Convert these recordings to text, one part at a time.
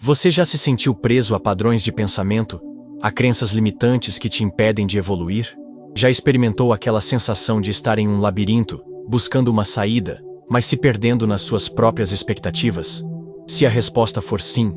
Você já se sentiu preso a padrões de pensamento, a crenças limitantes que te impedem de evoluir? Já experimentou aquela sensação de estar em um labirinto, buscando uma saída, mas se perdendo nas suas próprias expectativas? Se a resposta for sim,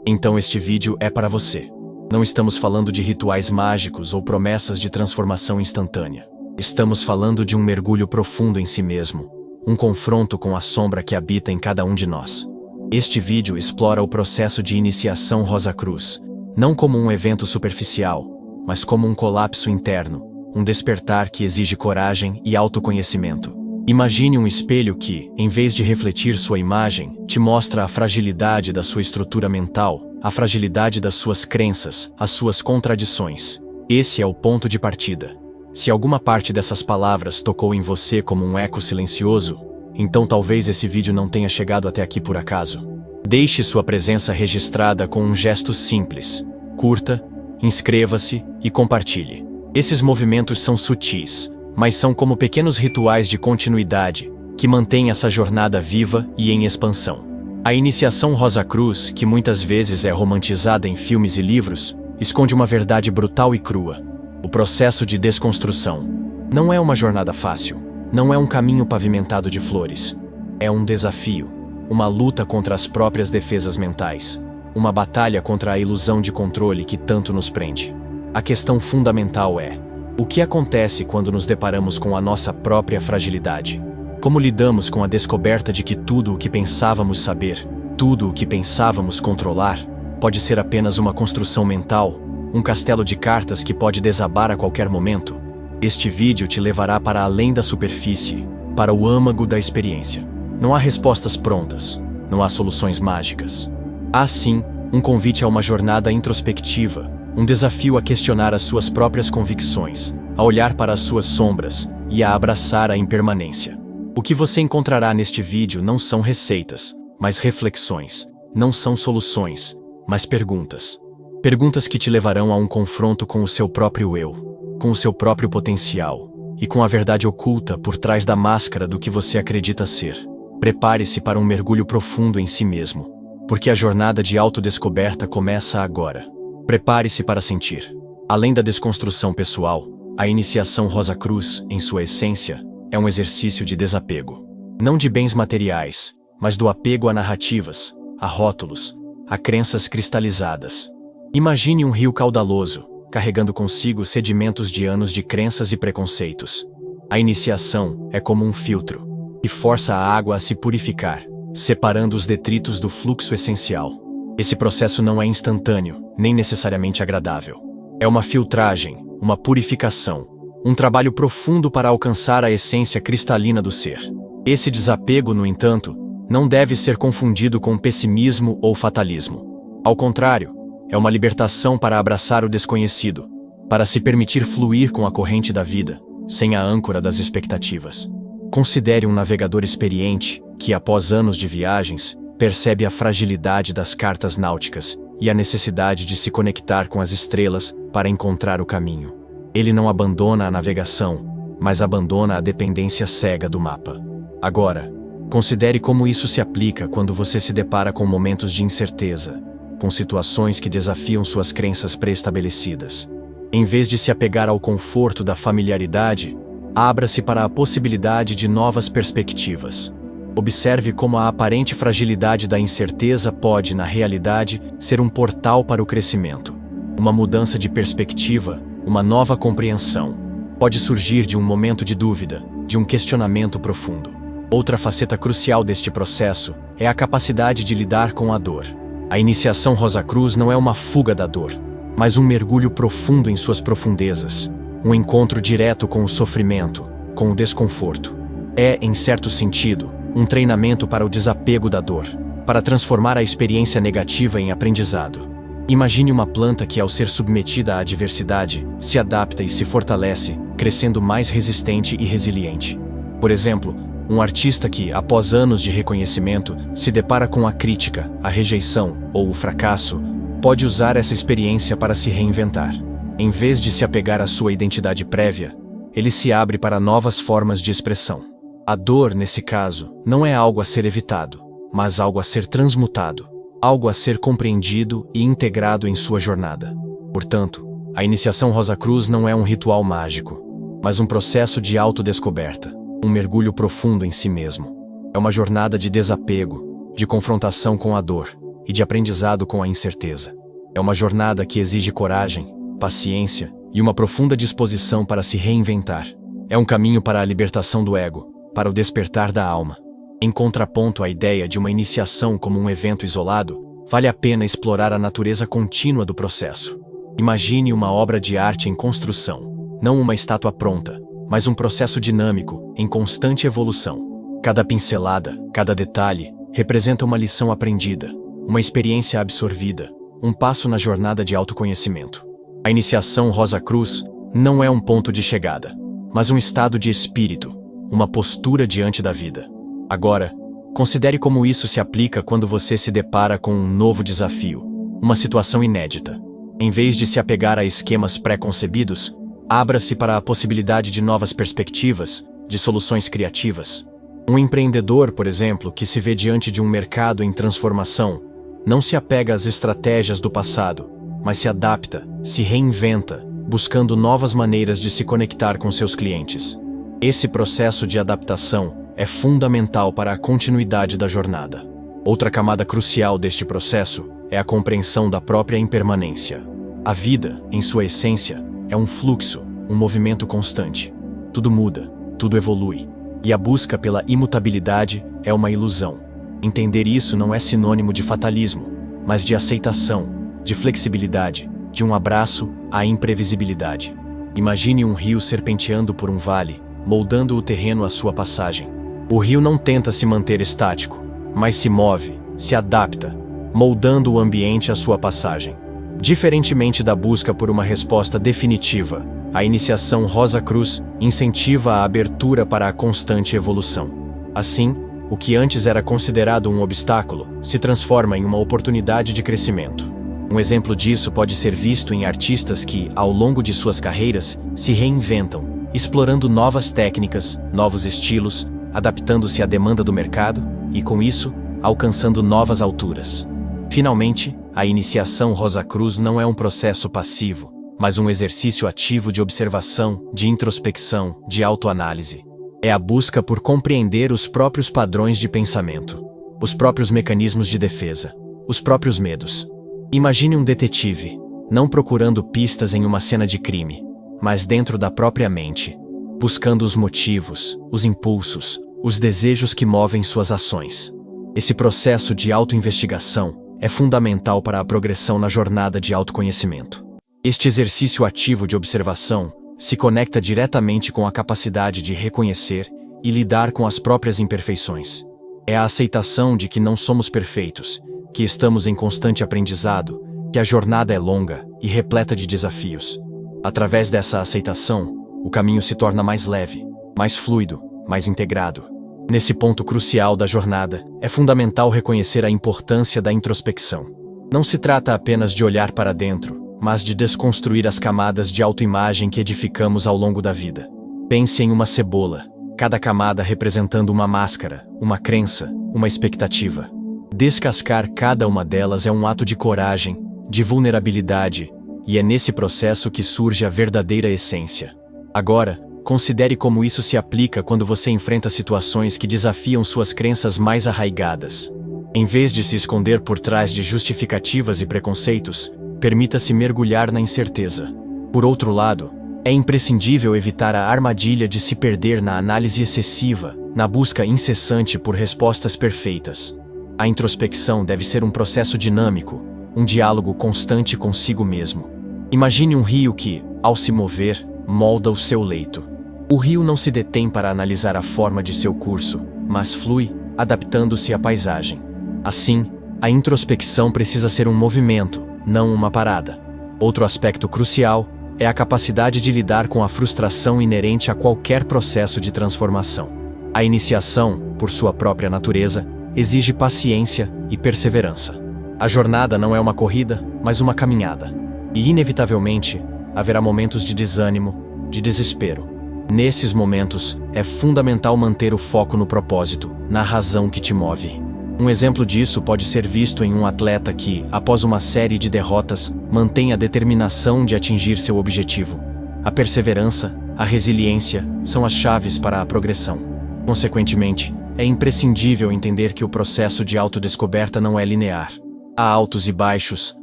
então este vídeo é para você. Não estamos falando de rituais mágicos ou promessas de transformação instantânea. Estamos falando de um mergulho profundo em si mesmo, um confronto com a sombra que habita em cada um de nós. Este vídeo explora o processo de iniciação Rosa Cruz, não como um evento superficial, mas como um colapso interno, um despertar que exige coragem e autoconhecimento. Imagine um espelho que, em vez de refletir sua imagem, te mostra a fragilidade da sua estrutura mental, a fragilidade das suas crenças, as suas contradições. Esse é o ponto de partida. Se alguma parte dessas palavras tocou em você como um eco silencioso, então talvez esse vídeo não tenha chegado até aqui por acaso. Deixe sua presença registrada com um gesto simples. Curta, inscreva-se e compartilhe. Esses movimentos são sutis, mas são como pequenos rituais de continuidade, que mantêm essa jornada viva e em expansão. A iniciação Rosa Cruz, que muitas vezes é romantizada em filmes e livros, esconde uma verdade brutal e crua. O processo de desconstrução não é uma jornada fácil. Não é um caminho pavimentado de flores. É um desafio, uma luta contra as próprias defesas mentais, uma batalha contra a ilusão de controle que tanto nos prende. A questão fundamental é: o que acontece quando nos deparamos com a nossa própria fragilidade? Como lidamos com a descoberta de que tudo o que pensávamos saber, tudo o que pensávamos controlar, pode ser apenas uma construção mental, um castelo de cartas que pode desabar a qualquer momento? Este vídeo te levará para além da superfície, para o âmago da experiência. Não há respostas prontas, não há soluções mágicas. Há sim um convite a uma jornada introspectiva, um desafio a questionar as suas próprias convicções, a olhar para as suas sombras e a abraçar a impermanência. O que você encontrará neste vídeo não são receitas, mas reflexões. Não são soluções, mas perguntas. Perguntas que te levarão a um confronto com o seu próprio eu, com o seu próprio potencial e com a verdade oculta por trás da máscara do que você acredita ser. Prepare-se para um mergulho profundo em si mesmo, porque a jornada de autodescoberta começa agora. Prepare-se para sentir. Além da desconstrução pessoal, a iniciação Rosa Cruz, em sua essência, é um exercício de desapego. Não de bens materiais, mas do apego a narrativas, a rótulos, a crenças cristalizadas. Imagine um rio caudaloso, carregando consigo sedimentos de anos de crenças e preconceitos. A iniciação é como um filtro, que força a água a se purificar, separando os detritos do fluxo essencial. Esse processo não é instantâneo, nem necessariamente agradável. É uma filtragem, uma purificação, um trabalho profundo para alcançar a essência cristalina do ser. Esse desapego, no entanto, não deve ser confundido com pessimismo ou fatalismo. Ao contrário, é uma libertação para abraçar o desconhecido, para se permitir fluir com a corrente da vida, sem a âncora das expectativas. Considere um navegador experiente que, após anos de viagens, percebe a fragilidade das cartas náuticas e a necessidade de se conectar com as estrelas para encontrar o caminho. Ele não abandona a navegação, mas abandona a dependência cega do mapa. Agora, considere como isso se aplica quando você se depara com momentos de incerteza, com situações que desafiam suas crenças pré-estabelecidas. Em vez de se apegar ao conforto da familiaridade, abra-se para a possibilidade de novas perspectivas. Observe como a aparente fragilidade da incerteza pode, na realidade, ser um portal para o crescimento. Uma mudança de perspectiva, uma nova compreensão, pode surgir de um momento de dúvida, de um questionamento profundo. Outra faceta crucial deste processo é a capacidade de lidar com a dor. A iniciação Rosa Cruz não é uma fuga da dor, mas um mergulho profundo em suas profundezas, um encontro direto com o sofrimento, com o desconforto. É, em certo sentido, um treinamento para o desapego da dor, para transformar a experiência negativa em aprendizado. Imagine uma planta que, ao ser submetida à adversidade, se adapta e se fortalece, crescendo mais resistente e resiliente. Por exemplo, um artista que, após anos de reconhecimento, se depara com a crítica, a rejeição ou o fracasso, pode usar essa experiência para se reinventar. Em vez de se apegar à sua identidade prévia, ele se abre para novas formas de expressão. A dor, nesse caso, não é algo a ser evitado, mas algo a ser transmutado. algo a ser compreendido e integrado em sua jornada. Portanto, a iniciação Rosa Cruz não é um ritual mágico, mas um processo de autodescoberta, um mergulho profundo em si mesmo. É uma jornada de desapego, de confrontação com a dor e de aprendizado com a incerteza. É uma jornada que exige coragem, paciência e uma profunda disposição para se reinventar. É um caminho para a libertação do ego, para o despertar da alma. Em contraponto à ideia de uma iniciação como um evento isolado, vale a pena explorar a natureza contínua do processo. Imagine uma obra de arte em construção, não uma estátua pronta, mas um processo dinâmico, em constante evolução. Cada pincelada, cada detalhe, representa uma lição aprendida, uma experiência absorvida, um passo na jornada de autoconhecimento. A iniciação Rosa Cruz não é um ponto de chegada, mas um estado de espírito, uma postura diante da vida. Agora, considere como isso se aplica quando você se depara com um novo desafio, uma situação inédita. Em vez de se apegar a esquemas pré-concebidos, abra-se para a possibilidade de novas perspectivas, de soluções criativas. Um empreendedor, por exemplo, que se vê diante de um mercado em transformação, não se apega às estratégias do passado, mas se adapta, se reinventa, buscando novas maneiras de se conectar com seus clientes. Esse processo de adaptação é fundamental para a continuidade da jornada. Outra camada crucial deste processo é a compreensão da própria impermanência. A vida, em sua essência, é um fluxo, um movimento constante. Tudo muda, tudo evolui. E a busca pela imutabilidade é uma ilusão. Entender isso não é sinônimo de fatalismo, mas de aceitação, de flexibilidade, de um abraço à imprevisibilidade. Imagine um rio serpenteando por um vale, moldando o terreno à sua passagem. O rio não tenta se manter estático, mas se move, se adapta, moldando o ambiente à sua passagem. Diferentemente da busca por uma resposta definitiva, a iniciação Rosa Cruz incentiva a abertura para a constante evolução. Assim, o que antes era considerado um obstáculo se transforma em uma oportunidade de crescimento. Um exemplo disso pode ser visto em artistas que, ao longo de suas carreiras, se reinventam, explorando novas técnicas, novos estilos, adaptando-se à demanda do mercado e, com isso, alcançando novas alturas. Finalmente, a iniciação Rosa Cruz não é um processo passivo, mas um exercício ativo de observação, de introspecção, de autoanálise. É a busca por compreender os próprios padrões de pensamento, os próprios mecanismos de defesa, os próprios medos. Imagine um detetive, não procurando pistas em uma cena de crime, mas dentro da própria mente, buscando os motivos, os impulsos, os desejos que movem suas ações. Esse processo de autoinvestigação é fundamental para a progressão na jornada de autoconhecimento. Este exercício ativo de observação se conecta diretamente com a capacidade de reconhecer e lidar com as próprias imperfeições. É a aceitação de que não somos perfeitos, que estamos em constante aprendizado, que a jornada é longa e repleta de desafios. Através dessa aceitação, o caminho se torna mais leve, mais fluido, mais integrado. Nesse ponto crucial da jornada, é fundamental reconhecer a importância da introspecção. Não se trata apenas de olhar para dentro, mas de desconstruir as camadas de autoimagem que edificamos ao longo da vida. Pense em uma cebola, cada camada representando uma máscara, uma crença, uma expectativa. Descascar cada uma delas é um ato de coragem, de vulnerabilidade, e é nesse processo que surge a verdadeira essência. Agora, considere como isso se aplica quando você enfrenta situações que desafiam suas crenças mais arraigadas. Em vez de se esconder por trás de justificativas e preconceitos, permita-se mergulhar na incerteza. Por outro lado, é imprescindível evitar a armadilha de se perder na análise excessiva, na busca incessante por respostas perfeitas. A introspecção deve ser um processo dinâmico, um diálogo constante consigo mesmo. Imagine um rio que, ao se mover, molda o seu leito. O rio não se detém para analisar a forma de seu curso, mas flui, adaptando-se à paisagem. Assim, a introspecção precisa ser um movimento, não uma parada. Outro aspecto crucial é a capacidade de lidar com a frustração inerente a qualquer processo de transformação. A iniciação, por sua própria natureza, exige paciência e perseverança. A jornada não é uma corrida, mas uma caminhada. E, inevitavelmente, haverá momentos de desânimo, de desespero. Nesses momentos, é fundamental manter o foco no propósito, na razão que te move. Um exemplo disso pode ser visto em um atleta que, após uma série de derrotas, mantém a determinação de atingir seu objetivo. A perseverança, a resiliência, são as chaves para a progressão. Consequentemente, é imprescindível entender que o processo de autodescoberta não é linear. Há altos e baixos,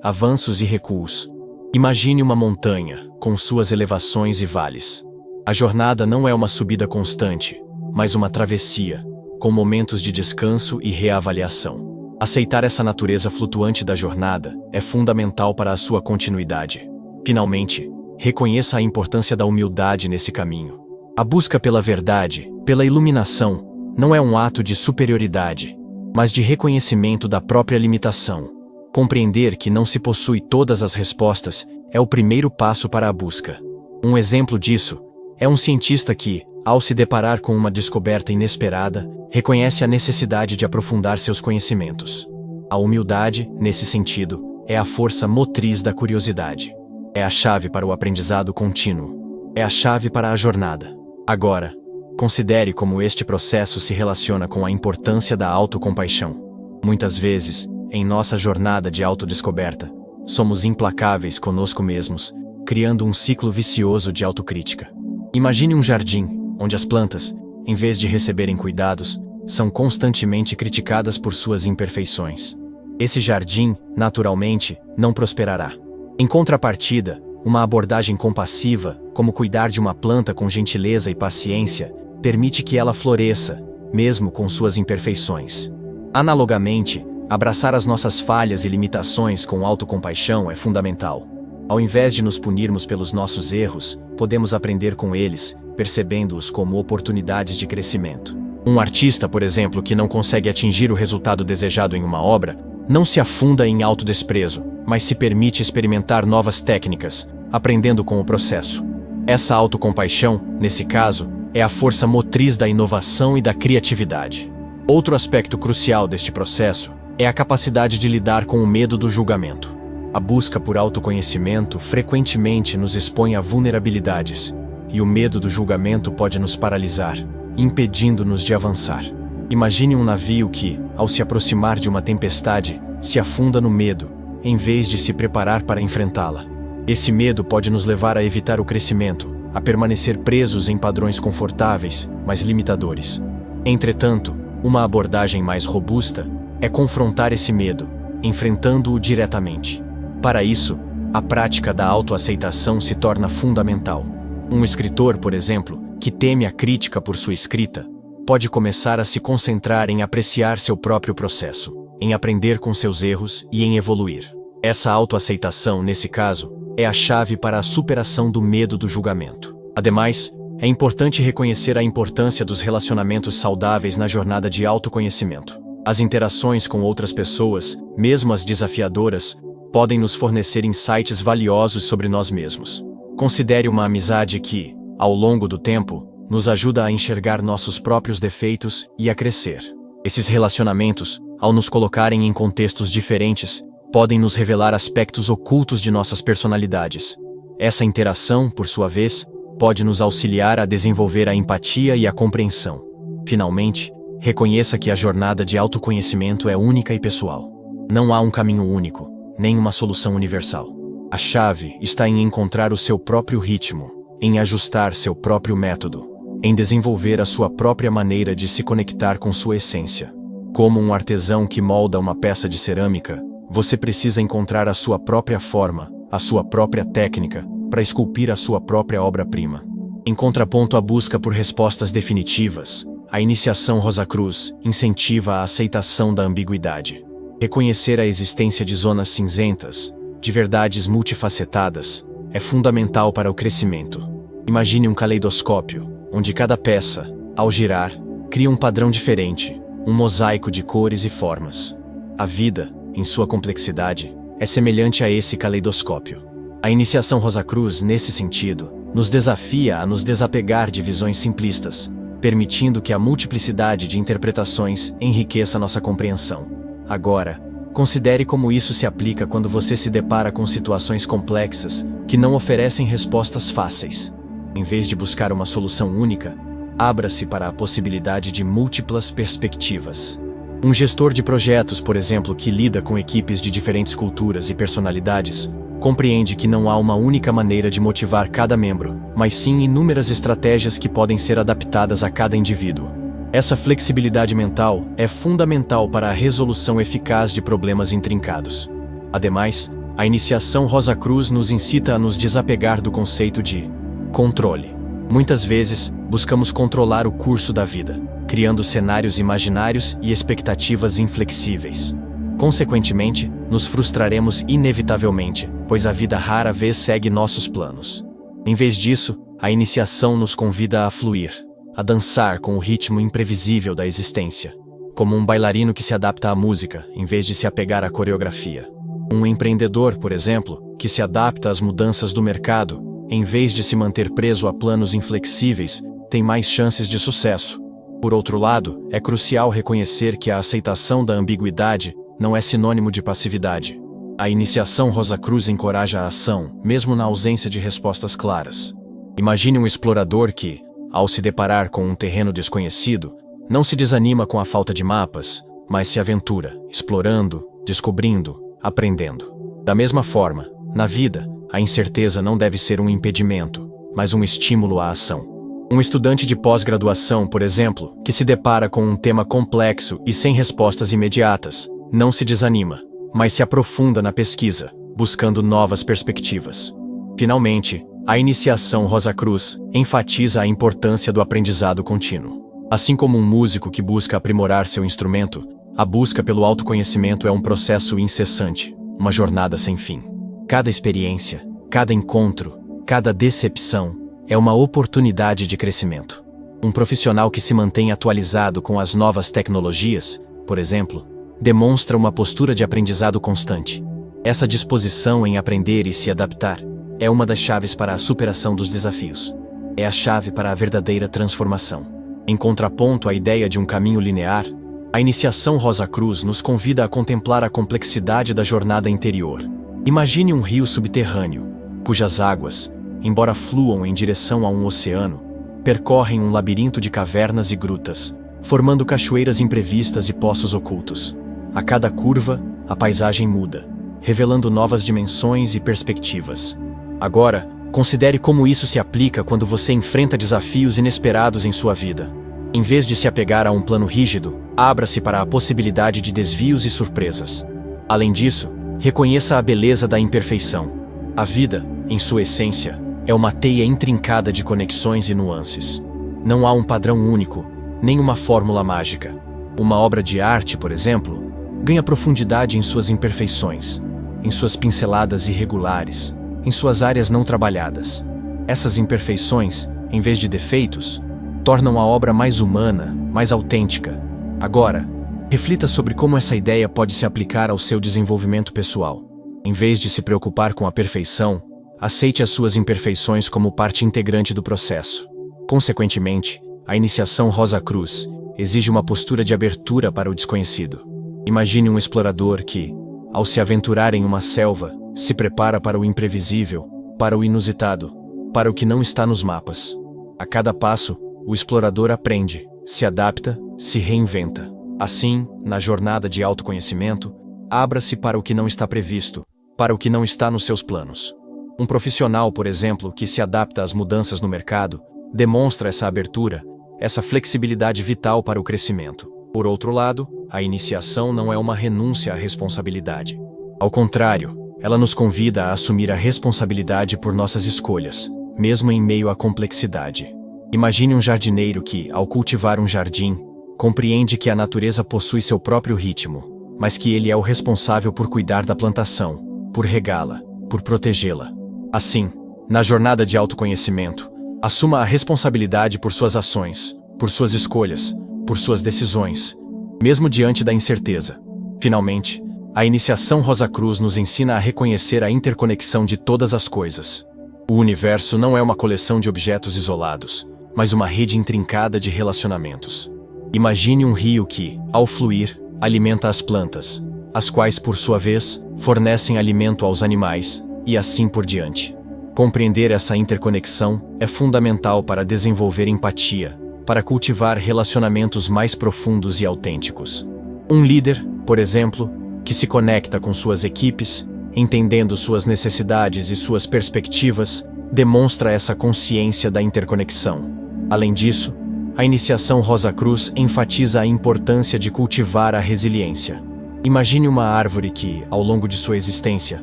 avanços e recuos. Imagine uma montanha, com suas elevações e vales. A jornada não é uma subida constante, mas uma travessia, com momentos de descanso e reavaliação. Aceitar essa natureza flutuante da jornada é fundamental para a sua continuidade. Finalmente, reconheça a importância da humildade nesse caminho. A busca pela verdade, pela iluminação, não é um ato de superioridade, mas de reconhecimento da própria limitação. Compreender que não se possui todas as respostas é o primeiro passo para a busca. Um exemplo disso é um cientista que, ao se deparar com uma descoberta inesperada, reconhece a necessidade de aprofundar seus conhecimentos. A humildade, nesse sentido, é a força motriz da curiosidade. É a chave para o aprendizado contínuo. É a chave para a jornada. Agora, considere como este processo se relaciona com a importância da autocompaixão. Muitas vezes, em nossa jornada de autodescoberta, somos implacáveis conosco mesmos, criando um ciclo vicioso de autocrítica. Imagine um jardim, onde as plantas, em vez de receberem cuidados, são constantemente criticadas por suas imperfeições. Esse jardim, naturalmente, não prosperará. Em contrapartida, uma abordagem compassiva, como cuidar de uma planta com gentileza e paciência, permite que ela floresça, mesmo com suas imperfeições. Analogamente, abraçar as nossas falhas e limitações com autocompaixão é fundamental. Ao invés de nos punirmos pelos nossos erros, podemos aprender com eles, percebendo-os como oportunidades de crescimento. Um artista, por exemplo, que não consegue atingir o resultado desejado em uma obra, não se afunda em autodesprezo, mas se permite experimentar novas técnicas, aprendendo com o processo. Essa autocompaixão, nesse caso, é a força motriz da inovação e da criatividade. Outro aspecto crucial deste processo é a capacidade de lidar com o medo do julgamento. A busca por autoconhecimento frequentemente nos expõe a vulnerabilidades, e o medo do julgamento pode nos paralisar, impedindo-nos de avançar. Imagine um navio que, ao se aproximar de uma tempestade, se afunda no medo, em vez de se preparar para enfrentá-la. Esse medo pode nos levar a evitar o crescimento, a permanecer presos em padrões confortáveis, mas limitadores. Entretanto, uma abordagem mais robusta é confrontar esse medo, enfrentando-o diretamente. Para isso, a prática da autoaceitação se torna fundamental. Um escritor, por exemplo, que teme a crítica por sua escrita, pode começar a se concentrar em apreciar seu próprio processo, em aprender com seus erros e em evoluir. Essa autoaceitação, nesse caso, é a chave para a superação do medo do julgamento. Ademais, é importante reconhecer a importância dos relacionamentos saudáveis na jornada de autoconhecimento. As interações com outras pessoas, mesmo as desafiadoras, podem nos fornecer insights valiosos sobre nós mesmos. Considere uma amizade que, ao longo do tempo, nos ajuda a enxergar nossos próprios defeitos e a crescer. Esses relacionamentos, ao nos colocarem em contextos diferentes, podem nos revelar aspectos ocultos de nossas personalidades. Essa interação, por sua vez, pode nos auxiliar a desenvolver a empatia e a compreensão. Finalmente, reconheça que a jornada de autoconhecimento é única e pessoal. Não há um caminho único, nem uma solução universal. A chave está em encontrar o seu próprio ritmo, em ajustar seu próprio método, em desenvolver a sua própria maneira de se conectar com sua essência. Como um artesão que molda uma peça de cerâmica, você precisa encontrar a sua própria forma, a sua própria técnica, para esculpir a sua própria obra-prima. Em contraponto à busca por respostas definitivas, a iniciação Rosacruz incentiva a aceitação da ambiguidade. Reconhecer a existência de zonas cinzentas, de verdades multifacetadas, é fundamental para o crescimento. Imagine um caleidoscópio, onde cada peça, ao girar, cria um padrão diferente, um mosaico de cores e formas. A vida, em sua complexidade, é semelhante a esse caleidoscópio. A iniciação Rosacruz, nesse sentido, nos desafia a nos desapegar de visões simplistas, permitindo que a multiplicidade de interpretações enriqueça nossa compreensão. Agora, considere como isso se aplica quando você se depara com situações complexas que não oferecem respostas fáceis. Em vez de buscar uma solução única, abra-se para a possibilidade de múltiplas perspectivas. Um gestor de projetos, por exemplo, que lida com equipes de diferentes culturas e personalidades, compreende que não há uma única maneira de motivar cada membro, mas sim inúmeras estratégias que podem ser adaptadas a cada indivíduo. Essa flexibilidade mental é fundamental para a resolução eficaz de problemas intrincados. Ademais, a iniciação Rosa Cruz nos incita a nos desapegar do conceito de controle. Muitas vezes, buscamos controlar o curso da vida, criando cenários imaginários e expectativas inflexíveis. Consequentemente, nos frustraremos inevitavelmente, pois a vida rara vez segue nossos planos. Em vez disso, a iniciação nos convida a fluir, a dançar com o ritmo imprevisível da existência, como um bailarino que se adapta à música, em vez de se apegar à coreografia. Um empreendedor, por exemplo, que se adapta às mudanças do mercado, em vez de se manter preso a planos inflexíveis, tem mais chances de sucesso. Por outro lado, é crucial reconhecer que a aceitação da ambiguidade não é sinônimo de passividade. A iniciação Rosa Cruz encoraja a ação, mesmo na ausência de respostas claras. Imagine um explorador que, ao se deparar com um terreno desconhecido, não se desanima com a falta de mapas, mas se aventura, explorando, descobrindo, aprendendo. Da mesma forma, na vida, a incerteza não deve ser um impedimento, mas um estímulo à ação. Um estudante de pós-graduação, por exemplo, que se depara com um tema complexo e sem respostas imediatas, não se desanima, mas se aprofunda na pesquisa, buscando novas perspectivas. Finalmente, a iniciação Rosa Cruz enfatiza a importância do aprendizado contínuo. Assim como um músico que busca aprimorar seu instrumento, a busca pelo autoconhecimento é um processo incessante, uma jornada sem fim. Cada experiência, cada encontro, cada decepção é uma oportunidade de crescimento. Um profissional que se mantém atualizado com as novas tecnologias, por exemplo, demonstra uma postura de aprendizado constante. Essa disposição em aprender e se adaptar é uma das chaves para a superação dos desafios. É a chave para a verdadeira transformação. Em contraponto à ideia de um caminho linear, a iniciação Rosa Cruz nos convida a contemplar a complexidade da jornada interior. Imagine um rio subterrâneo, cujas águas, embora fluam em direção a um oceano, percorrem um labirinto de cavernas e grutas, formando cachoeiras imprevistas e poços ocultos. A cada curva, a paisagem muda, revelando novas dimensões e perspectivas. Agora, considere como isso se aplica quando você enfrenta desafios inesperados em sua vida. Em vez de se apegar a um plano rígido, abra-se para a possibilidade de desvios e surpresas. Além disso, reconheça a beleza da imperfeição. A vida, em sua essência, é uma teia intrincada de conexões e nuances. Não há um padrão único, nem uma fórmula mágica. Uma obra de arte, por exemplo, ganha profundidade em suas imperfeições, em suas pinceladas irregulares, em suas áreas não trabalhadas. Essas imperfeições, em vez de defeitos, tornam a obra mais humana, mais autêntica. Agora, reflita sobre como essa ideia pode se aplicar ao seu desenvolvimento pessoal. Em vez de se preocupar com a perfeição, aceite as suas imperfeições como parte integrante do processo. Consequentemente, a iniciação Rosa Cruz exige uma postura de abertura para o desconhecido. Imagine um explorador que, ao se aventurar em uma selva, se prepara para o imprevisível, para o inusitado, para o que não está nos mapas. A cada passo, o explorador aprende, se adapta, se reinventa. Assim, na jornada de autoconhecimento, abra-se para o que não está previsto, para o que não está nos seus planos. Um profissional, por exemplo, que se adapta às mudanças no mercado, demonstra essa abertura, essa flexibilidade vital para o crescimento. Por outro lado, a iniciação não é uma renúncia à responsabilidade. Ao contrário, ela nos convida a assumir a responsabilidade por nossas escolhas, mesmo em meio à complexidade. Imagine um jardineiro que, ao cultivar um jardim, compreende que a natureza possui seu próprio ritmo, mas que ele é o responsável por cuidar da plantação, por regá-la, por protegê-la. Assim, na jornada de autoconhecimento, assuma a responsabilidade por suas ações, por suas escolhas, por suas decisões, mesmo diante da incerteza. Finalmente, a iniciação Rosa Cruz nos ensina a reconhecer a interconexão de todas as coisas. O universo não é uma coleção de objetos isolados, mas uma rede intrincada de relacionamentos. Imagine um rio que, ao fluir, alimenta as plantas, as quais, por sua vez, fornecem alimento aos animais, e assim por diante. Compreender essa interconexão é fundamental para desenvolver empatia, para cultivar relacionamentos mais profundos e autênticos. Um líder, por exemplo, que se conecta com suas equipes, entendendo suas necessidades e suas perspectivas, demonstra essa consciência da interconexão. Além disso, a iniciação Rosa Cruz enfatiza a importância de cultivar a resiliência. Imagine uma árvore que, ao longo de sua existência,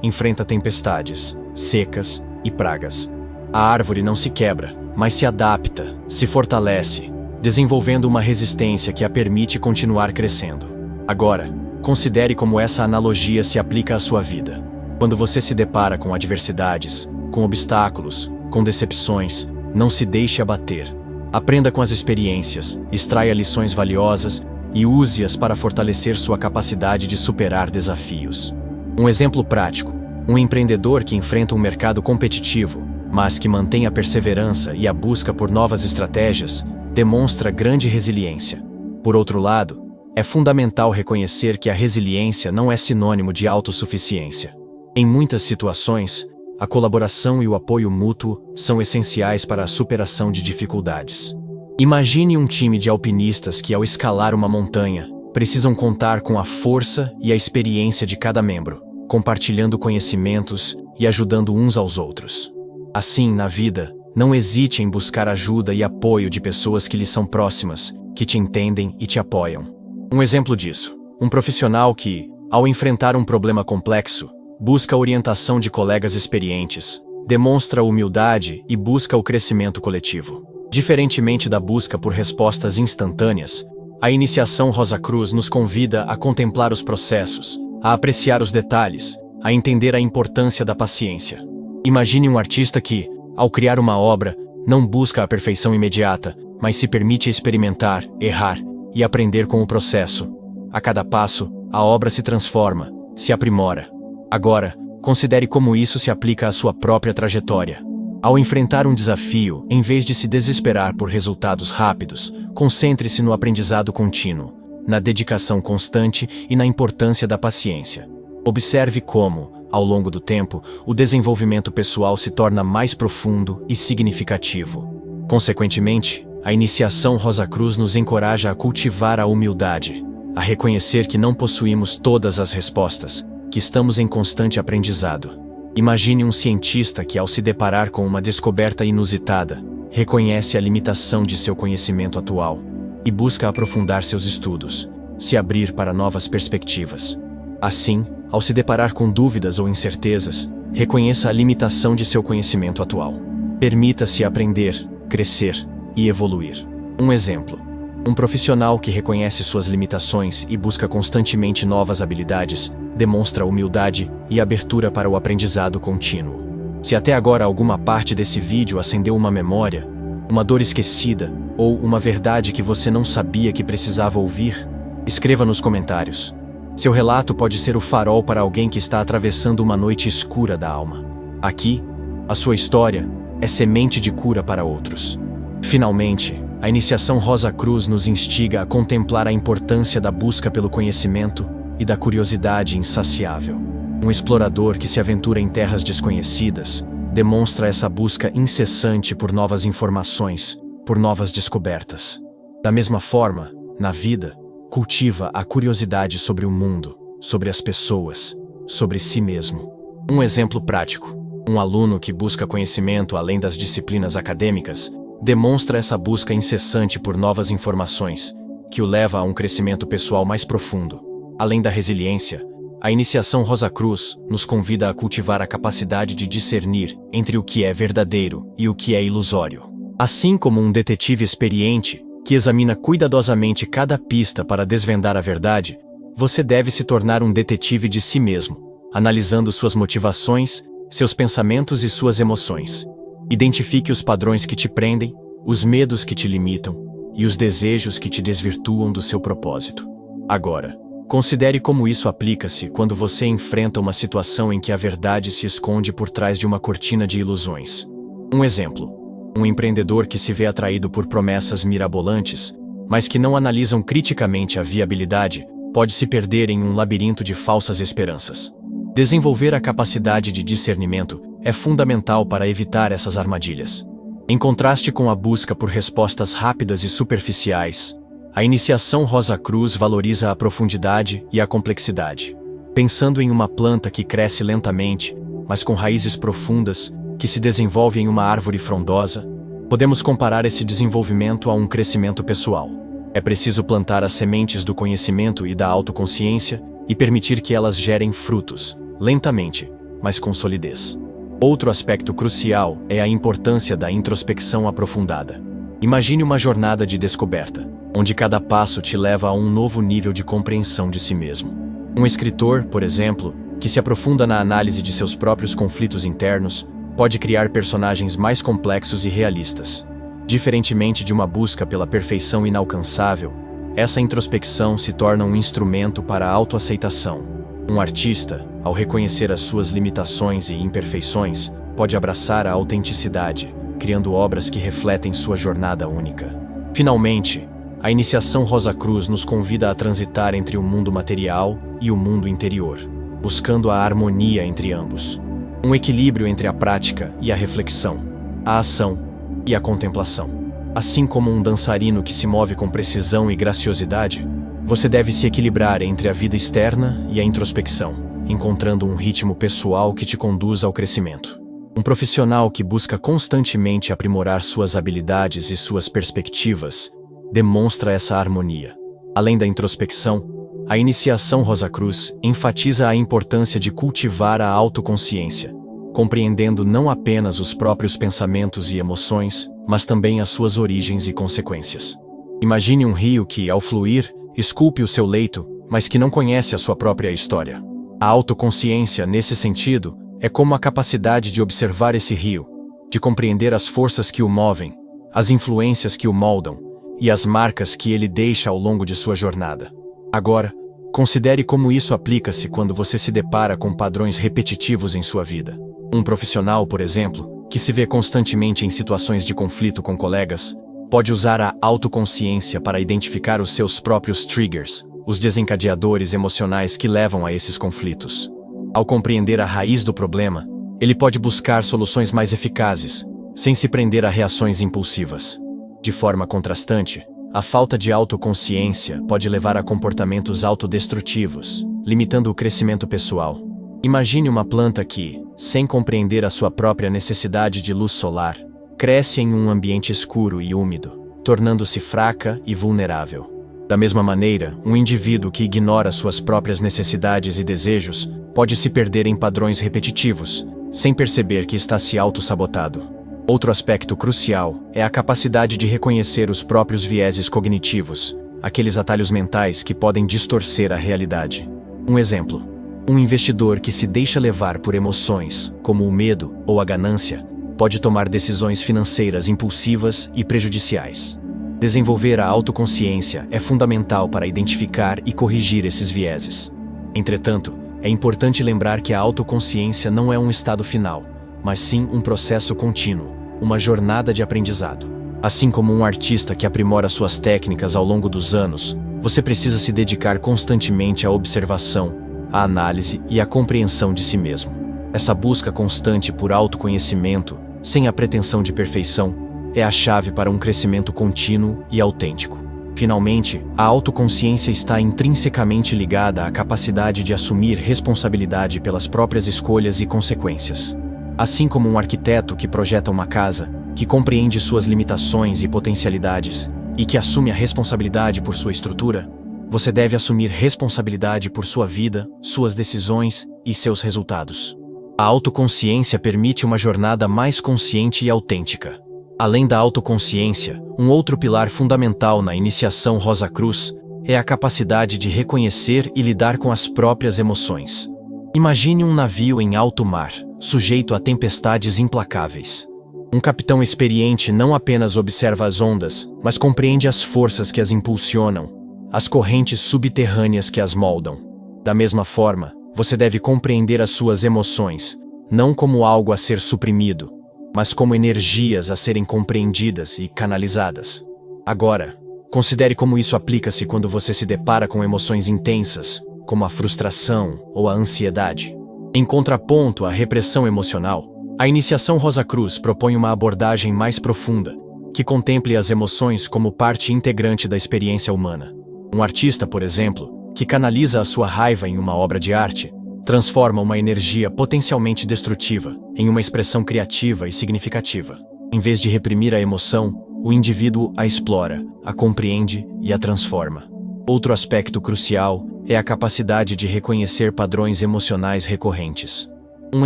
enfrenta tempestades, secas e pragas. A árvore não se quebra, mas se adapta, se fortalece, desenvolvendo uma resistência que a permite continuar crescendo. Agora, considere como essa analogia se aplica à sua vida. Quando você se depara com adversidades, com obstáculos, com decepções, não se deixe abater. Aprenda com as experiências, extraia lições valiosas e use-as para fortalecer sua capacidade de superar desafios. Um exemplo prático: um empreendedor que enfrenta um mercado competitivo, mas que mantém a perseverança e a busca por novas estratégias, demonstra grande resiliência. Por outro lado, é fundamental reconhecer que a resiliência não é sinônimo de autossuficiência. Em muitas situações, a colaboração e o apoio mútuo são essenciais para a superação de dificuldades. Imagine um time de alpinistas que, ao escalar uma montanha, precisam contar com a força e a experiência de cada membro, compartilhando conhecimentos e ajudando uns aos outros. Assim, na vida, não hesite em buscar ajuda e apoio de pessoas que lhe são próximas, que te entendem e te apoiam. Um exemplo disso: um profissional que, ao enfrentar um problema complexo, busca a orientação de colegas experientes, demonstra humildade e busca o crescimento coletivo. Diferentemente da busca por respostas instantâneas, a iniciação Rosa Cruz nos convida a contemplar os processos, a apreciar os detalhes, a entender a importância da paciência. Imagine um artista que, ao criar uma obra, não busca a perfeição imediata, mas se permite experimentar, errar e aprender com o processo. A cada passo, a obra se transforma, se aprimora. Agora, considere como isso se aplica à sua própria trajetória. Ao enfrentar um desafio, em vez de se desesperar por resultados rápidos, concentre-se no aprendizado contínuo, na dedicação constante e na importância da paciência. Observe como, ao longo do tempo, o desenvolvimento pessoal se torna mais profundo e significativo. Consequentemente, a iniciação Rosa Cruz nos encoraja a cultivar a humildade, a reconhecer que não possuímos todas as respostas, que estamos em constante aprendizado. Imagine um cientista que, ao se deparar com uma descoberta inusitada, reconhece a limitação de seu conhecimento atual e busca aprofundar seus estudos, se abrir para novas perspectivas. Assim, ao se deparar com dúvidas ou incertezas, reconheça a limitação de seu conhecimento atual. Permita-se aprender, crescer e evoluir. Um exemplo: um profissional que reconhece suas limitações e busca constantemente novas habilidades, demonstra humildade e abertura para o aprendizado contínuo. Se até agora alguma parte desse vídeo acendeu uma memória, uma dor esquecida ou uma verdade que você não sabia que precisava ouvir, escreva nos comentários. Seu relato pode ser o farol para alguém que está atravessando uma noite escura da alma. Aqui, a sua história é semente de cura para outros. Finalmente, a iniciação Rosa Cruz nos instiga a contemplar a importância da busca pelo conhecimento e da curiosidade insaciável. Um explorador que se aventura em terras desconhecidas demonstra essa busca incessante por novas informações, por novas descobertas. Da mesma forma, na vida, cultiva a curiosidade sobre o mundo, sobre as pessoas, sobre si mesmo. Um exemplo prático: um aluno que busca conhecimento além das disciplinas acadêmicas demonstra essa busca incessante por novas informações, que o leva a um crescimento pessoal mais profundo. Além da resiliência, a iniciação Rosa Cruz nos convida a cultivar a capacidade de discernir entre o que é verdadeiro e o que é ilusório. Assim como um detetive experiente, que examina cuidadosamente cada pista para desvendar a verdade, você deve se tornar um detetive de si mesmo, analisando suas motivações, seus pensamentos e suas emoções. Identifique os padrões que te prendem, os medos que te limitam e os desejos que te desvirtuam do seu propósito. Agora, considere como isso aplica-se quando você enfrenta uma situação em que a verdade se esconde por trás de uma cortina de ilusões. Um exemplo: um empreendedor que se vê atraído por promessas mirabolantes, mas que não analisam criticamente a viabilidade, pode se perder em um labirinto de falsas esperanças. Desenvolver a capacidade de discernimento é fundamental para evitar essas armadilhas. Em contraste com a busca por respostas rápidas e superficiais, A iniciação Rosa Cruz valoriza a profundidade e a complexidade. Pensando em uma planta que cresce lentamente, mas com raízes profundas, que se desenvolve em uma árvore frondosa, podemos comparar esse desenvolvimento a um crescimento pessoal. É preciso plantar as sementes do conhecimento e da autoconsciência e permitir que elas gerem frutos, lentamente, mas com solidez. Outro aspecto crucial é a importância da introspecção aprofundada. Imagine uma jornada de descoberta, onde cada passo te leva a um novo nível de compreensão de si mesmo. Um escritor, por exemplo, que se aprofunda na análise de seus próprios conflitos internos, pode criar personagens mais complexos e realistas. Diferentemente de uma busca pela perfeição inalcançável, essa introspecção se torna um instrumento para a autoaceitação. Um artista, ao reconhecer as suas limitações e imperfeições, pode abraçar a autenticidade, criando obras que refletem sua jornada única. Finalmente, a iniciação Rosa Cruz nos convida a transitar entre o mundo material e o mundo interior, buscando a harmonia entre ambos. Um equilíbrio entre a prática e a reflexão, a ação e a contemplação. Assim como um dançarino que se move com precisão e graciosidade, você deve se equilibrar entre a vida externa e a introspecção, encontrando um ritmo pessoal que te conduz ao crescimento. Um profissional que busca constantemente aprimorar suas habilidades e suas perspectivas demonstra essa harmonia. Além da introspecção, a iniciação Rosa Cruz enfatiza a importância de cultivar a autoconsciência, compreendendo não apenas os próprios pensamentos e emoções, mas também as suas origens e consequências. Imagine um rio que, ao fluir, esculpe o seu leito, mas que não conhece a sua própria história. A autoconsciência, nesse sentido, é como a capacidade de observar esse rio, de compreender as forças que o movem, as influências que o moldam e as marcas que ele deixa ao longo de sua jornada. Agora, considere como isso aplica-se quando você se depara com padrões repetitivos em sua vida. Um profissional, por exemplo, que se vê constantemente em situações de conflito com colegas, pode usar a autoconsciência para identificar os seus próprios triggers, os desencadeadores emocionais que levam a esses conflitos. Ao compreender a raiz do problema, ele pode buscar soluções mais eficazes, sem se prender a reações impulsivas. De forma contrastante, a falta de autoconsciência pode levar a comportamentos autodestrutivos, limitando o crescimento pessoal. Imagine uma planta que, sem compreender a sua própria necessidade de luz solar, cresce em um ambiente escuro e úmido, tornando-se fraca e vulnerável. Da mesma maneira, um indivíduo que ignora suas próprias necessidades e desejos pode se perder em padrões repetitivos, sem perceber que está se auto-sabotando. Outro aspecto crucial é a capacidade de reconhecer os próprios vieses cognitivos, aqueles atalhos mentais que podem distorcer a realidade. Um exemplo: um investidor que se deixa levar por emoções, como o medo ou a ganância, pode tomar decisões financeiras impulsivas e prejudiciais. Desenvolver a autoconsciência é fundamental para identificar e corrigir esses vieses. Entretanto, é importante lembrar que a autoconsciência não é um estado final, mas sim um processo contínuo, uma jornada de aprendizado. Assim como um artista que aprimora suas técnicas ao longo dos anos, você precisa se dedicar constantemente à observação, à análise e à compreensão de si mesmo. Essa busca constante por autoconhecimento, sem a pretensão de perfeição, é a chave para um crescimento contínuo e autêntico. Finalmente, a autoconsciência está intrinsecamente ligada à capacidade de assumir responsabilidade pelas próprias escolhas e consequências. Assim como um arquiteto que projeta uma casa, que compreende suas limitações e potencialidades, e que assume a responsabilidade por sua estrutura, você deve assumir responsabilidade por sua vida, suas decisões e seus resultados. A autoconsciência permite uma jornada mais consciente e autêntica. Além da autoconsciência, um outro pilar fundamental na iniciação Rosa Cruz é a capacidade de reconhecer e lidar com as próprias emoções. Imagine um navio em alto mar, sujeito a tempestades implacáveis. Um capitão experiente não apenas observa as ondas, mas compreende as forças que as impulsionam, as correntes subterrâneas que as moldam. Da mesma forma, você deve compreender as suas emoções, não como algo a ser suprimido, mas como energias a serem compreendidas e canalizadas. Agora, considere como isso aplica-se quando você se depara com emoções intensas, como a frustração ou a ansiedade. Em contraponto à repressão emocional, a iniciação Rosa Cruz propõe uma abordagem mais profunda, que contemple as emoções como parte integrante da experiência humana. Um artista, por exemplo, que canaliza a sua raiva em uma obra de arte, transforma uma energia potencialmente destrutiva em uma expressão criativa e significativa. Em vez de reprimir a emoção, o indivíduo a explora, a compreende e a transforma. Outro aspecto crucial é a capacidade de reconhecer padrões emocionais recorrentes. Um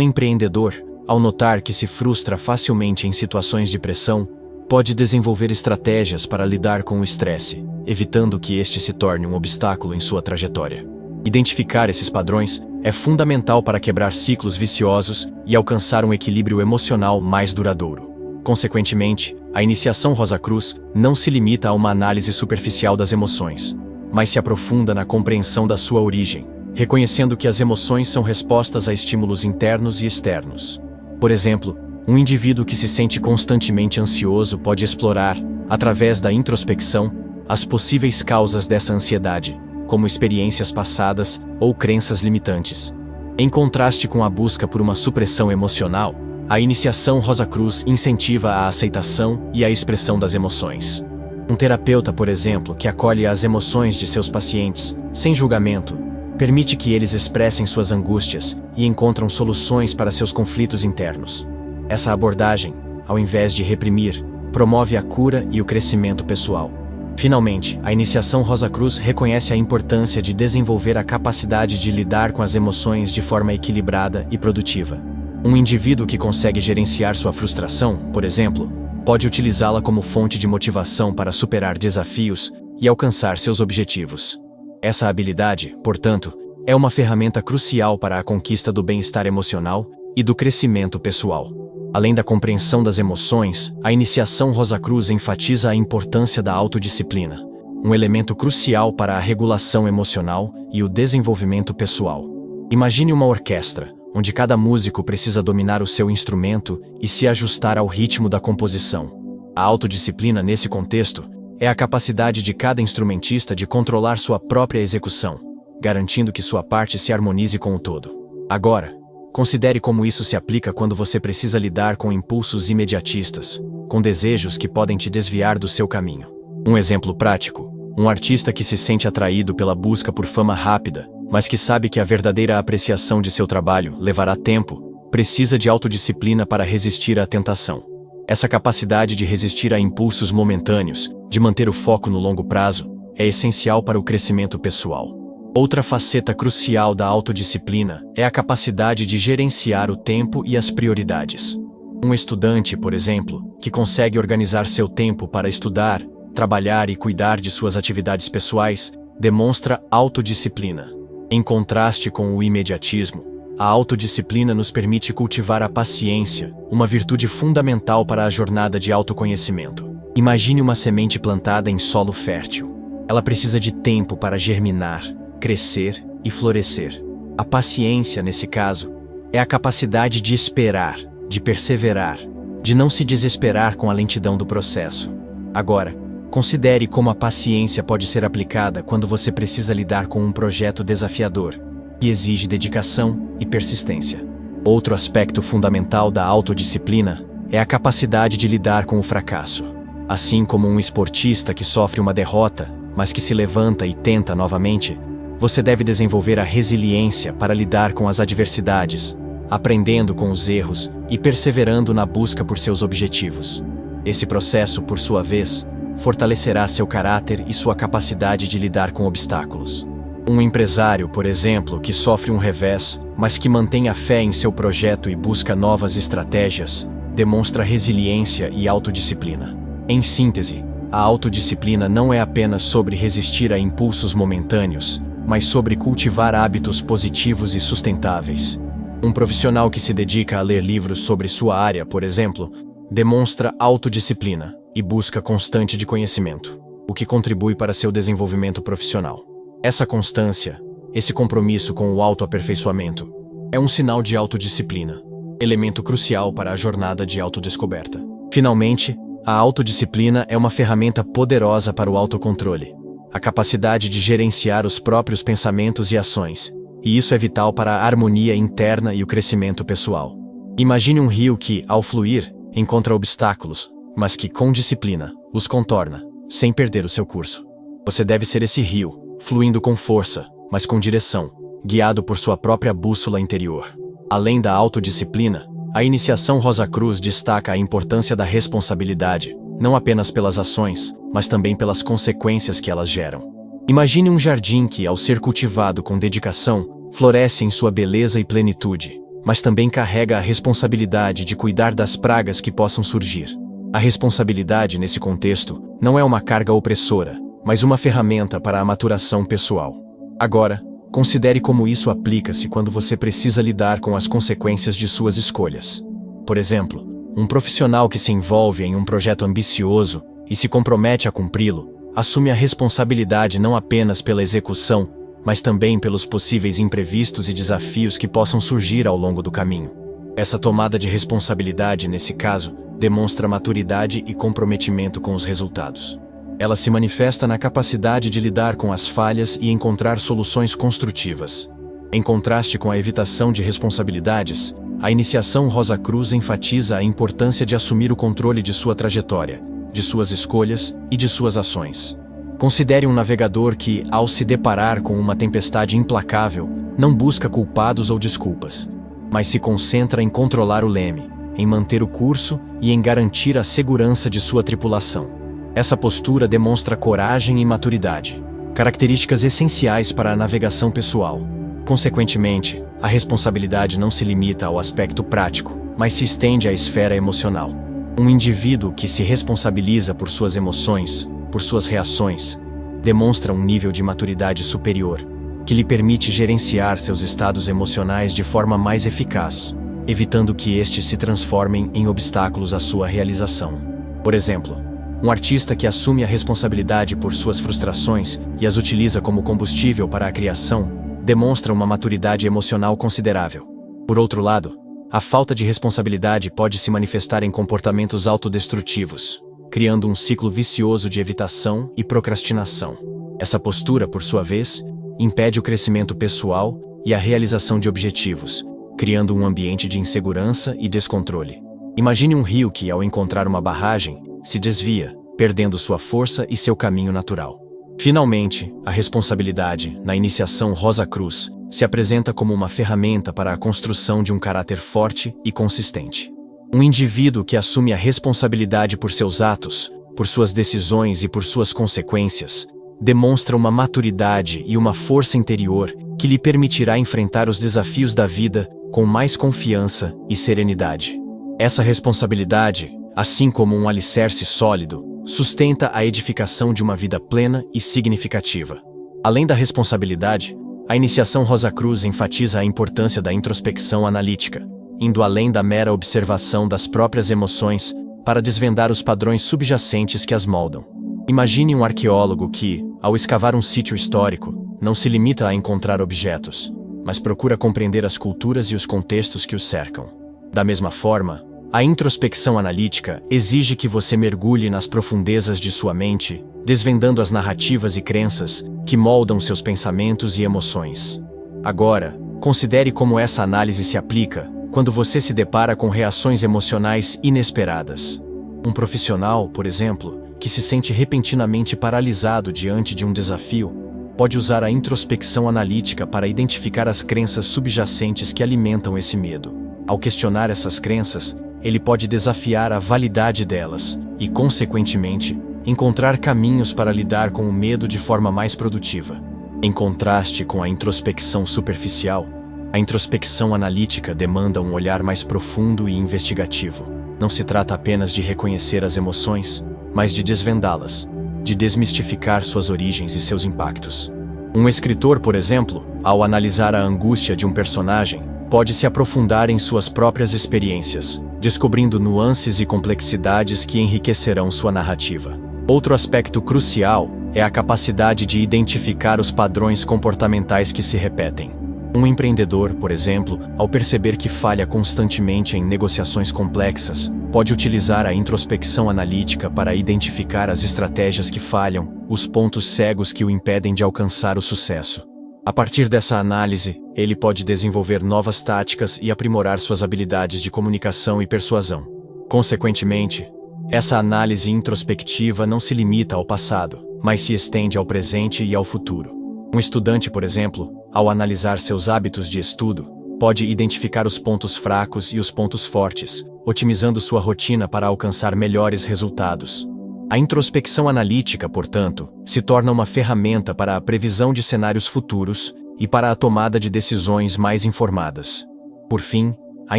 empreendedor, ao notar que se frustra facilmente em situações de pressão, pode desenvolver estratégias para lidar com o estresse, evitando que este se torne um obstáculo em sua trajetória. Identificar esses padrões é fundamental para quebrar ciclos viciosos e alcançar um equilíbrio emocional mais duradouro. Consequentemente, a iniciação Rosa Cruz não se limita a uma análise superficial das emoções, mas se aprofunda na compreensão da sua origem, reconhecendo que as emoções são respostas a estímulos internos e externos. Por exemplo, um indivíduo que se sente constantemente ansioso pode explorar, através da introspecção, as possíveis causas dessa ansiedade, como experiências passadas ou crenças limitantes. Em contraste com a busca por uma supressão emocional, a iniciação Rosa Cruz incentiva a aceitação e a expressão das emoções. Um terapeuta, por exemplo, que acolhe as emoções de seus pacientes, sem julgamento, permite que eles expressem suas angústias e encontram soluções para seus conflitos internos. Essa abordagem, ao invés de reprimir, promove a cura e o crescimento pessoal. Finalmente, a iniciação Rosa Cruz reconhece a importância de desenvolver a capacidade de lidar com as emoções de forma equilibrada e produtiva. Um indivíduo que consegue gerenciar sua frustração, por exemplo, pode utilizá-la como fonte de motivação para superar desafios e alcançar seus objetivos. Essa habilidade, portanto, é uma ferramenta crucial para a conquista do bem-estar emocional e do crescimento pessoal. Além da compreensão das emoções, a iniciação Rosa Cruz enfatiza a importância da autodisciplina, um elemento crucial para a regulação emocional e o desenvolvimento pessoal. Imagine uma orquestra, onde cada músico precisa dominar o seu instrumento e se ajustar ao ritmo da composição. A autodisciplina, nesse contexto, é a capacidade de cada instrumentista de controlar sua própria execução, garantindo que sua parte se harmonize com o todo. Agora, considere como isso se aplica quando você precisa lidar com impulsos imediatistas, com desejos que podem te desviar do seu caminho. Um exemplo prático: um artista que se sente atraído pela busca por fama rápida, mas que sabe que a verdadeira apreciação de seu trabalho levará tempo, precisa de autodisciplina para resistir à tentação. Essa capacidade de resistir a impulsos momentâneos, de manter o foco no longo prazo, é essencial para o crescimento pessoal. Outra faceta crucial da autodisciplina é a capacidade de gerenciar o tempo e as prioridades. Um estudante, por exemplo, que consegue organizar seu tempo para estudar, trabalhar e cuidar de suas atividades pessoais, demonstra autodisciplina. Em contraste com o imediatismo, a autodisciplina nos permite cultivar a paciência, uma virtude fundamental para a jornada de autoconhecimento. Imagine uma semente plantada em solo fértil. Ela precisa de tempo para germinar, crescer e florescer. A paciência, nesse caso, é a capacidade de esperar, de perseverar, de não se desesperar com a lentidão do processo. Agora, considere como a paciência pode ser aplicada quando você precisa lidar com um projeto desafiador, que exige dedicação e persistência. Outro aspecto fundamental da autodisciplina é a capacidade de lidar com o fracasso. Assim como um esportista que sofre uma derrota, mas que se levanta e tenta novamente, você deve desenvolver a resiliência para lidar com as adversidades, aprendendo com os erros e perseverando na busca por seus objetivos. Esse processo, por sua vez, fortalecerá seu caráter e sua capacidade de lidar com obstáculos. Um empresário, por exemplo, que sofre um revés, mas que mantém a fé em seu projeto e busca novas estratégias, demonstra resiliência e autodisciplina. Em síntese, a autodisciplina não é apenas sobre resistir a impulsos momentâneos, mas sobre cultivar hábitos positivos e sustentáveis. Um profissional que se dedica a ler livros sobre sua área, por exemplo, demonstra autodisciplina e busca constante de conhecimento, o que contribui para seu desenvolvimento profissional. Essa constância, esse compromisso com o autoaperfeiçoamento, é um sinal de autodisciplina, elemento crucial para a jornada de autodescoberta. Finalmente, a autodisciplina é uma ferramenta poderosa para o autocontrole, a capacidade de gerenciar os próprios pensamentos e ações, e isso é vital para a harmonia interna e o crescimento pessoal. Imagine um rio que, ao fluir, encontra obstáculos, mas que, com disciplina, os contorna, sem perder o seu curso. Você deve ser esse rio, fluindo com força, mas com direção, guiado por sua própria bússola interior. Além da autodisciplina, a iniciação Rosa Cruz destaca a importância da responsabilidade, não apenas pelas ações, mas também pelas consequências que elas geram. Imagine um jardim que, ao ser cultivado com dedicação, floresce em sua beleza e plenitude, mas também carrega a responsabilidade de cuidar das pragas que possam surgir. A responsabilidade, nesse contexto, não é uma carga opressora, mas uma ferramenta para a maturação pessoal. Agora, considere como isso aplica-se quando você precisa lidar com as consequências de suas escolhas. Por exemplo, um profissional que se envolve em um projeto ambicioso e se compromete a cumpri-lo, assume a responsabilidade não apenas pela execução, mas também pelos possíveis imprevistos e desafios que possam surgir ao longo do caminho. Essa tomada de responsabilidade, nesse caso, demonstra maturidade e comprometimento com os resultados. Ela se manifesta na capacidade de lidar com as falhas e encontrar soluções construtivas. Em contraste com a evitação de responsabilidades, a iniciação Rosa Cruz enfatiza a importância de assumir o controle de sua trajetória, de suas escolhas e de suas ações. Considere um navegador que, ao se deparar com uma tempestade implacável, não busca culpados ou desculpas, mas se concentra em controlar o leme, em manter o curso e em garantir a segurança de sua tripulação. Essa postura demonstra coragem e maturidade, características essenciais para a navegação pessoal. Consequentemente, a responsabilidade não se limita ao aspecto prático, mas se estende à esfera emocional. Um indivíduo que se responsabiliza por suas emoções, por suas reações, demonstra um nível de maturidade superior, que lhe permite gerenciar seus estados emocionais de forma mais eficaz, evitando que estes se transformem em obstáculos à sua realização. Por exemplo, um artista que assume a responsabilidade por suas frustrações e as utiliza como combustível para a criação, demonstra uma maturidade emocional considerável. Por outro lado, a falta de responsabilidade pode se manifestar em comportamentos autodestrutivos, criando um ciclo vicioso de evitação e procrastinação. Essa postura, por sua vez, impede o crescimento pessoal e a realização de objetivos, criando um ambiente de insegurança e descontrole. Imagine um rio que, ao encontrar uma barragem, se desvia, perdendo sua força e seu caminho natural. Finalmente, a responsabilidade, na iniciação Rosa Cruz, se apresenta como uma ferramenta para a construção de um caráter forte e consistente. Um indivíduo que assume a responsabilidade por seus atos, por suas decisões e por suas consequências, demonstra uma maturidade e uma força interior que lhe permitirá enfrentar os desafios da vida com mais confiança e serenidade. Essa responsabilidade, assim como um alicerce sólido, sustenta a edificação de uma vida plena e significativa. Além da responsabilidade, a iniciação Rosa Cruz enfatiza a importância da introspecção analítica, indo além da mera observação das próprias emoções para desvendar os padrões subjacentes que as moldam. Imagine um arqueólogo que, ao escavar um sítio histórico, não se limita a encontrar objetos, mas procura compreender as culturas e os contextos que os cercam. Da mesma forma, a introspecção analítica exige que você mergulhe nas profundezas de sua mente, desvendando as narrativas e crenças que moldam seus pensamentos e emoções. Agora, considere como essa análise se aplica quando você se depara com reações emocionais inesperadas. Um profissional, por exemplo, que se sente repentinamente paralisado diante de um desafio, pode usar a introspecção analítica para identificar as crenças subjacentes que alimentam esse medo. Ao questionar essas crenças, ele pode desafiar a validade delas e, consequentemente, encontrar caminhos para lidar com o medo de forma mais produtiva. Em contraste com a introspecção superficial, a introspecção analítica demanda um olhar mais profundo e investigativo. Não se trata apenas de reconhecer as emoções, mas de desvendá-las, de desmistificar suas origens e seus impactos. Um escritor, por exemplo, ao analisar a angústia de um personagem, pode se aprofundar em suas próprias experiências, descobrindo nuances e complexidades que enriquecerão sua narrativa. Outro aspecto crucial é a capacidade de identificar os padrões comportamentais que se repetem. Um empreendedor, por exemplo, ao perceber que falha constantemente em negociações complexas, pode utilizar a introspecção analítica para identificar as estratégias que falham, os pontos cegos que o impedem de alcançar o sucesso. A partir dessa análise, ele pode desenvolver novas táticas e aprimorar suas habilidades de comunicação e persuasão. Consequentemente, Essa análise introspectiva não se limita ao passado, mas se estende ao presente e ao futuro. Um estudante, por exemplo, ao analisar seus hábitos de estudo, pode identificar os pontos fracos e os pontos fortes, otimizando sua rotina para alcançar melhores resultados. A introspecção analítica, portanto, se torna uma ferramenta para a previsão de cenários futuros e para a tomada de decisões mais informadas. Por fim, a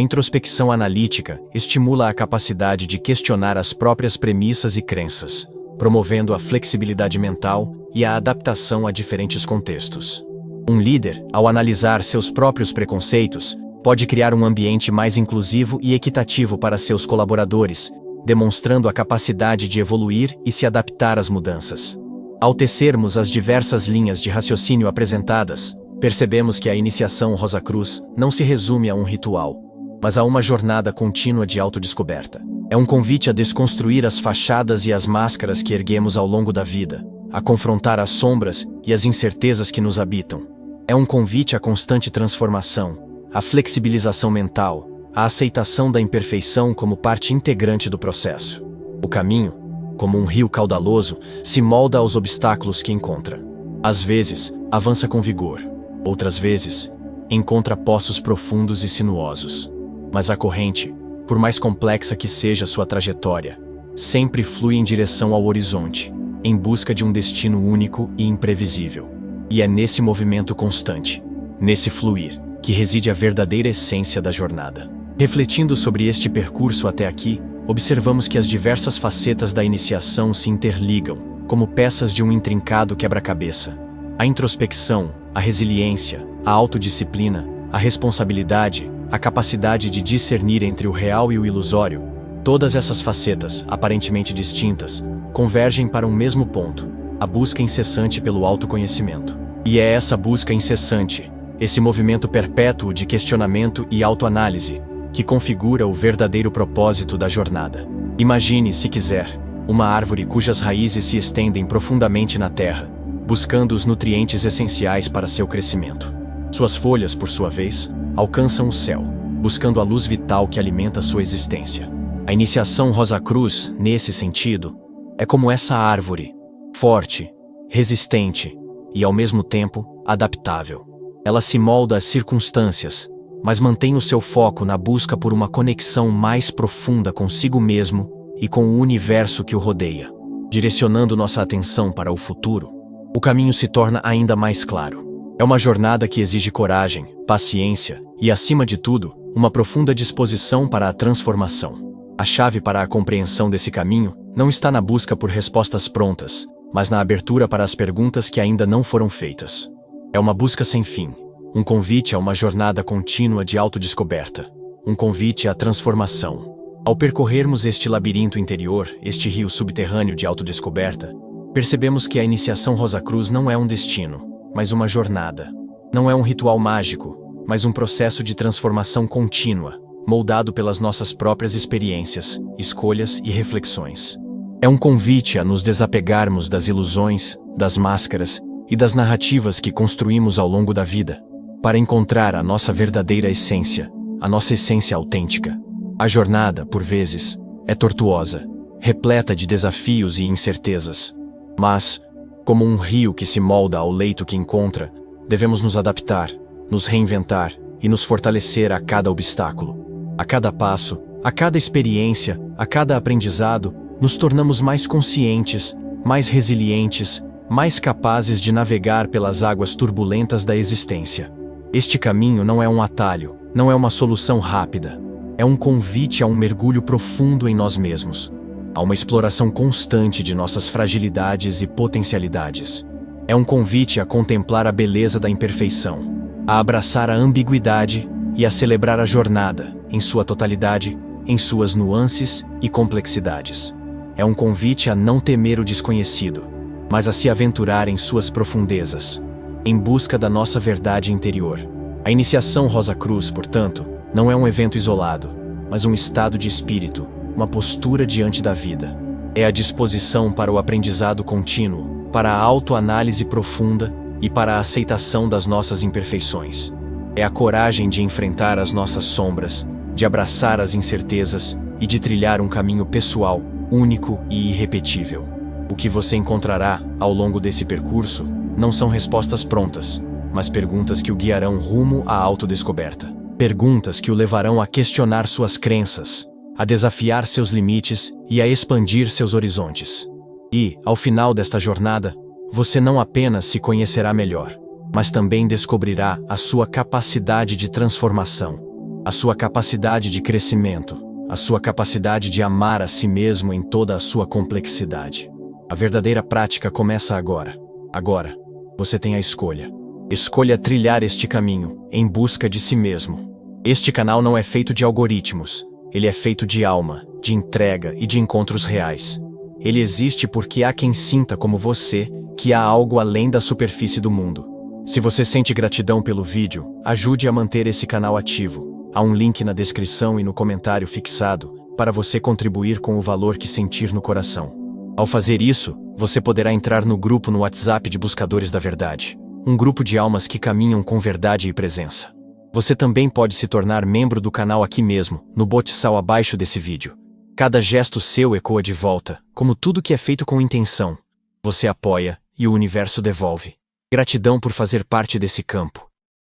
introspecção analítica estimula a capacidade de questionar as próprias premissas e crenças, promovendo a flexibilidade mental e a adaptação a diferentes contextos. Um líder, ao analisar seus próprios preconceitos, pode criar um ambiente mais inclusivo e equitativo para seus colaboradores, demonstrando a capacidade de evoluir e se adaptar às mudanças. Ao tecermos as diversas linhas de raciocínio apresentadas, percebemos que a iniciação Rosa Cruz não se resume a um ritual, mas a uma jornada contínua de autodescoberta. É um convite a desconstruir as fachadas e as máscaras que erguemos ao longo da vida, a confrontar as sombras e as incertezas que nos habitam. É um convite à constante transformação, à flexibilização mental, à aceitação da imperfeição como parte integrante do processo. O caminho, como um rio caudaloso, se molda aos obstáculos que encontra. Às vezes, avança com vigor. Outras vezes, encontra poços profundos e sinuosos. Mas a corrente, por mais complexa que seja sua trajetória, sempre flui em direção ao horizonte, em busca de um destino único e imprevisível. E é nesse movimento constante, nesse fluir, que reside a verdadeira essência da jornada. Refletindo sobre este percurso até aqui, observamos que as diversas facetas da iniciação se interligam, como peças de um intrincado quebra-cabeça. A introspecção, a resiliência, a autodisciplina, a responsabilidade, a capacidade de discernir entre o real e o ilusório, todas essas facetas, aparentemente distintas, convergem para um mesmo ponto, a busca incessante pelo autoconhecimento. E é essa busca incessante, esse movimento perpétuo de questionamento e autoanálise, que configura o verdadeiro propósito da jornada. Imagine, se quiser, uma árvore cujas raízes se estendem profundamente na terra, buscando os nutrientes essenciais para seu crescimento. Suas folhas, por sua vez, alcançam o céu, buscando a luz vital que alimenta sua existência. A iniciação Rosa Cruz, nesse sentido, é como essa árvore, forte, resistente e, ao mesmo tempo, adaptável. Ela se molda às circunstâncias, mas mantém o seu foco na busca por uma conexão mais profunda consigo mesmo e com o universo que o rodeia. Direcionando nossa atenção para o futuro, o caminho se torna ainda mais claro. É uma jornada que exige coragem, paciência e, acima de tudo, uma profunda disposição para a transformação. A chave para a compreensão desse caminho não está na busca por respostas prontas, mas na abertura para as perguntas que ainda não foram feitas. É uma busca sem fim. Um convite a uma jornada contínua de autodescoberta. Um convite à transformação. Ao percorrermos este labirinto interior, este rio subterrâneo de autodescoberta, percebemos que a iniciação Rosa Cruz não é um destino, mas uma jornada. Não é um ritual mágico, mas um processo de transformação contínua, moldado pelas nossas próprias experiências, escolhas e reflexões. É um convite a nos desapegarmos das ilusões, das máscaras e das narrativas que construímos ao longo da vida, para encontrar a nossa verdadeira essência, a nossa essência autêntica. A jornada, por vezes, é tortuosa, repleta de desafios e incertezas. Mas, como um rio que se molda ao leito que encontra, devemos nos adaptar, nos reinventar e nos fortalecer a cada obstáculo. A cada passo, a cada experiência, a cada aprendizado, nos tornamos mais conscientes, mais resilientes, mais capazes de navegar pelas águas turbulentas da existência. Este caminho não é um atalho, não é uma solução rápida. É um convite a um mergulho profundo em nós mesmos, a uma exploração constante de nossas fragilidades e potencialidades. É um convite a contemplar a beleza da imperfeição, a abraçar a ambiguidade e a celebrar a jornada, em sua totalidade, em suas nuances e complexidades. É um convite a não temer o desconhecido, mas a se aventurar em suas profundezas, em busca da nossa verdade interior. A iniciação Rosa Cruz, portanto, não é um evento isolado, mas um estado de espírito, uma postura diante da vida. É a disposição para o aprendizado contínuo, para a autoanálise profunda e para a aceitação das nossas imperfeições. É a coragem de enfrentar as nossas sombras, de abraçar as incertezas e de trilhar um caminho pessoal, único e irrepetível. O que você encontrará ao longo desse percurso não são respostas prontas, mas perguntas que o guiarão rumo à autodescoberta. Perguntas que o levarão a questionar suas crenças, a desafiar seus limites e a expandir seus horizontes. E, ao final desta jornada, você não apenas se conhecerá melhor, mas também descobrirá a sua capacidade de transformação, a sua capacidade de crescimento, a sua capacidade de amar a si mesmo em toda a sua complexidade. A verdadeira prática começa agora. Agora, você tem a escolha. Escolha trilhar este caminho, em busca de si mesmo. Este canal não é feito de algoritmos, ele é feito de alma, de entrega e de encontros reais. Ele existe porque há quem sinta como você que há algo além da superfície do mundo. Se você sente gratidão pelo vídeo, ajude a manter esse canal ativo. Há um link na descrição e no comentário fixado para você contribuir com o valor que sentir no coração. Ao fazer isso, você poderá entrar no grupo no WhatsApp de Buscadores da Verdade, um grupo de almas que caminham com verdade e presença. Você também pode se tornar membro do canal aqui mesmo, no botiçal abaixo desse vídeo. Cada gesto seu ecoa de volta, como tudo que é feito com intenção. Você apoia e o universo devolve. Gratidão por fazer parte desse campo.